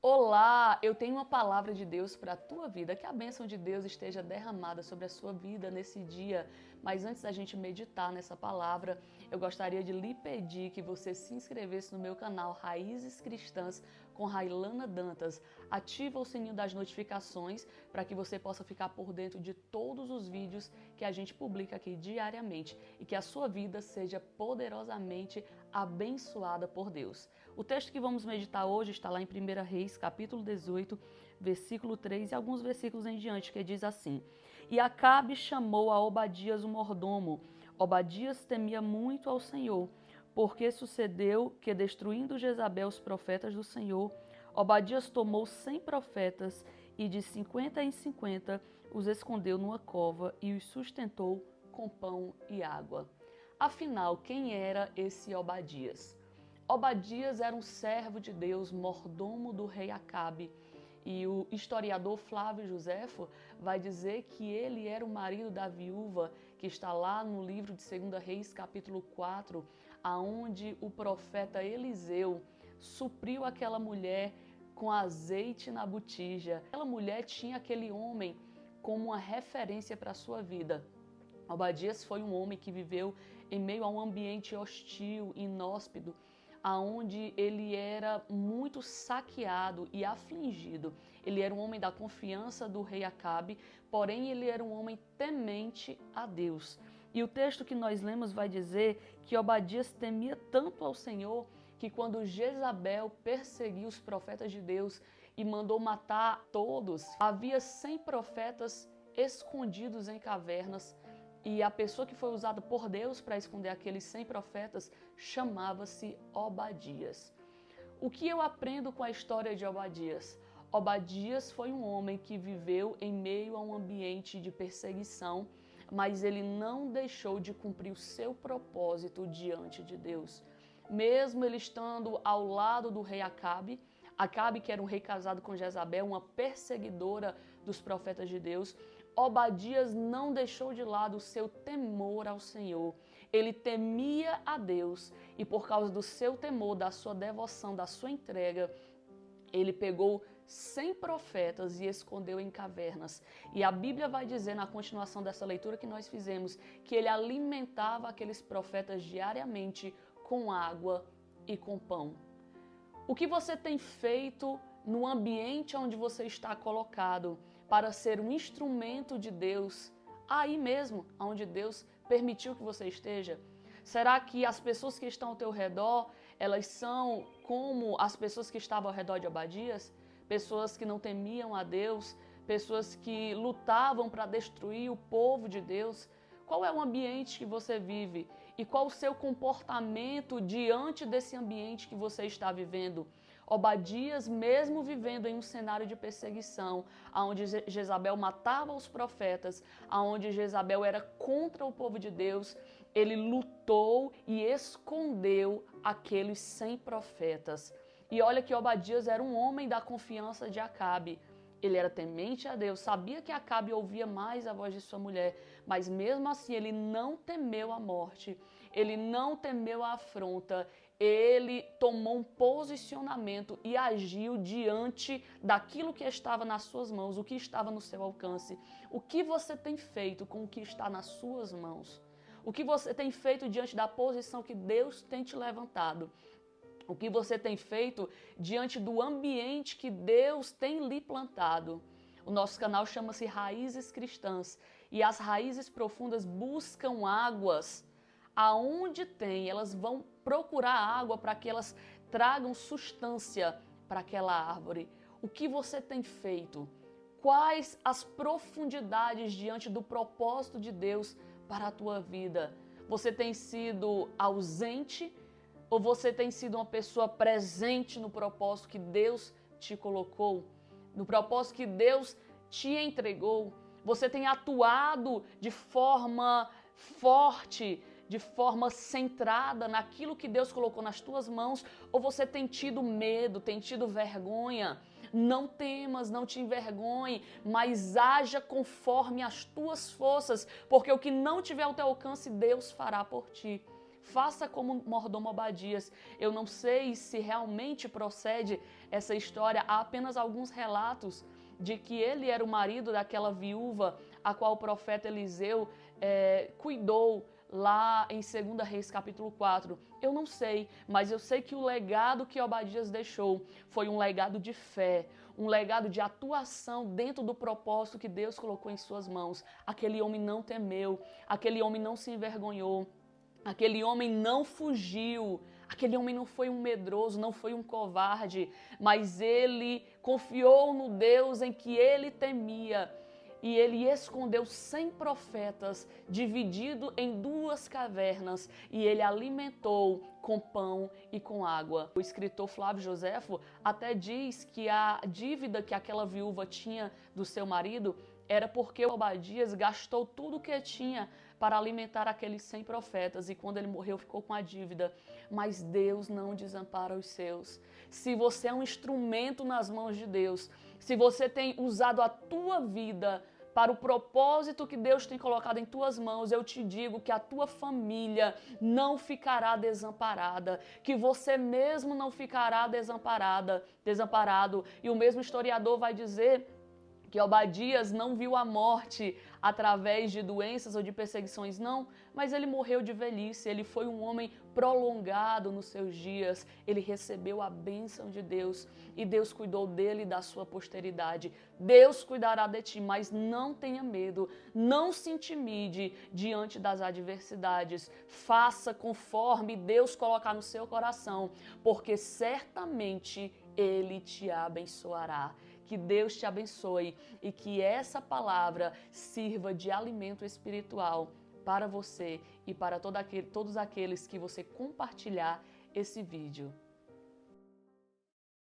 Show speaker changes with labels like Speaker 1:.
Speaker 1: Olá, eu tenho uma palavra de Deus para a tua vida, que a bênção de Deus esteja derramada sobre a sua vida nesse dia. Mas antes da gente meditar nessa palavra, eu gostaria de lhe pedir que você se inscrevesse no meu canal Raízes Cristãs com Railana Dantas. Ativa o sininho das notificações para que você possa ficar por dentro de todos os vídeos que a gente publica aqui diariamente e que a sua vida seja poderosamente abençoada por Deus. O texto que vamos meditar hoje está lá em 1 Reis, capítulo 18, versículo 3 e alguns versículos em diante, que diz assim: E Acabe chamou a Obadias o mordomo. Obadias temia muito ao Senhor, porque sucedeu que, destruindo Jezabel os profetas do Senhor, Obadias tomou 100 profetas e de 50 em 50 os escondeu numa cova e os sustentou com pão e água. Afinal, quem era esse Obadias? Obadias era um servo de Deus, mordomo do rei Acabe. E o historiador Flávio Joséfo vai dizer que ele era o marido da viúva, que está lá no livro de 2 Reis, capítulo 4, aonde o profeta Eliseu supriu aquela mulher com azeite na botija. Aquela mulher tinha aquele homem como uma referência para a sua vida. Obadias foi um homem que viveu em meio a um ambiente hostil, inóspito, aonde ele era muito saqueado e afligido. Ele era um homem da confiança do rei Acabe, porém ele era um homem temente a Deus. E o texto que nós lemos vai dizer que Obadias temia tanto ao Senhor que quando Jezabel perseguiu os profetas de Deus e mandou matar todos, havia 100 profetas escondidos em cavernas. E a pessoa que foi usada por Deus para esconder aqueles 100 profetas chamava-se Obadias. O que eu aprendo com a história de Obadias? Obadias foi um homem que viveu em meio a um ambiente de perseguição, mas ele não deixou de cumprir o seu propósito diante de Deus. Mesmo ele estando ao lado do rei Acabe, Acabe, que era um rei casado com Jezabel, uma perseguidora dos profetas de Deus, Obadias não deixou de lado o seu temor ao Senhor. Ele temia a Deus e por causa do seu temor, da sua devoção, da sua entrega, ele pegou 100 profetas e escondeu em cavernas. E a Bíblia vai dizer, na continuação dessa leitura que nós fizemos, que ele alimentava aqueles profetas diariamente com água e com pão. O que você tem feito no ambiente onde você está colocado para ser um instrumento de Deus, aí mesmo, onde Deus permitiu que você esteja? Será que as pessoas que estão ao teu redor, elas são como as pessoas que estavam ao redor de Obadias? Pessoas que não temiam a Deus, pessoas que lutavam para destruir o povo de Deus? Qual é o ambiente que você vive e qual o seu comportamento diante desse ambiente que você está vivendo? Obadias, mesmo vivendo em um cenário de perseguição, onde Jezabel matava os profetas, onde Jezabel era contra o povo de Deus, ele lutou e escondeu aqueles 100 profetas. E olha que Obadias era um homem da confiança de Acabe. Ele era temente a Deus, sabia que Acabe ouvia mais a voz de sua mulher, mas mesmo assim ele não temeu a morte, ele não temeu a afronta, ele tomou um posicionamento e agiu diante daquilo que estava nas suas mãos, o que estava no seu alcance. O que você tem feito com o que está nas suas mãos? O que você tem feito diante da posição que Deus tem te levantado? O que você tem feito diante do ambiente que Deus tem lhe plantado? O nosso canal chama-se Raízes Cristãs e as raízes profundas buscam águas. Aonde tem, elas vão procurar água para que elas tragam substância para aquela árvore. O que você tem feito? Quais as profundidades diante do propósito de Deus para a tua vida? Você tem sido ausente? Ou você tem sido uma pessoa presente no propósito que Deus te colocou? No propósito que Deus te entregou? Você tem atuado de forma forte, de forma centrada naquilo que Deus colocou nas tuas mãos? Ou você tem tido medo, tem tido vergonha? Não temas, não te envergonhe, mas haja conforme as tuas forças, porque o que não tiver ao teu alcance, Deus fará por ti. faça como mordomo Obadias. Eu não sei se realmente procede essa história, há apenas alguns relatos de que ele era o marido daquela viúva a qual o profeta Eliseu cuidou lá em 2 Reis capítulo 4. Eu não sei, mas eu sei que o legado que Obadias deixou foi um legado de fé, um legado de atuação dentro do propósito que Deus colocou em suas mãos. Aquele homem não temeu, aquele homem não se envergonhou, aquele homem não fugiu, aquele homem não foi um medroso, não foi um covarde, mas ele confiou no Deus em que ele temia. E ele escondeu 100 profetas, dividido em 2 cavernas, e ele alimentou com pão e com água. O escritor Flávio Joséfo até diz que a dívida que aquela viúva tinha do seu marido era porque Obadias gastou tudo o que tinha para alimentar aqueles 100 profetas, e quando ele morreu ficou com a dívida. Mas Deus não desampara os seus. Se você é um instrumento nas mãos de Deus, se você tem usado a tua vida para o propósito que Deus tem colocado em tuas mãos, eu te digo que a tua família não ficará desamparada, que você mesmo não ficará desamparado. E o mesmo historiador vai dizer que Obadias não viu a morte através de doenças ou de perseguições, não, mas ele morreu de velhice, ele foi um homem prolongado nos seus dias, ele recebeu a bênção de Deus e Deus cuidou dele e da sua posteridade. Deus cuidará de ti, mas não tenha medo, não se intimide diante das adversidades, faça conforme Deus colocar no seu coração, porque certamente Ele te abençoará. Que Deus te abençoe e que essa palavra sirva de alimento espiritual para você e para todos aqueles que você compartilhar esse vídeo.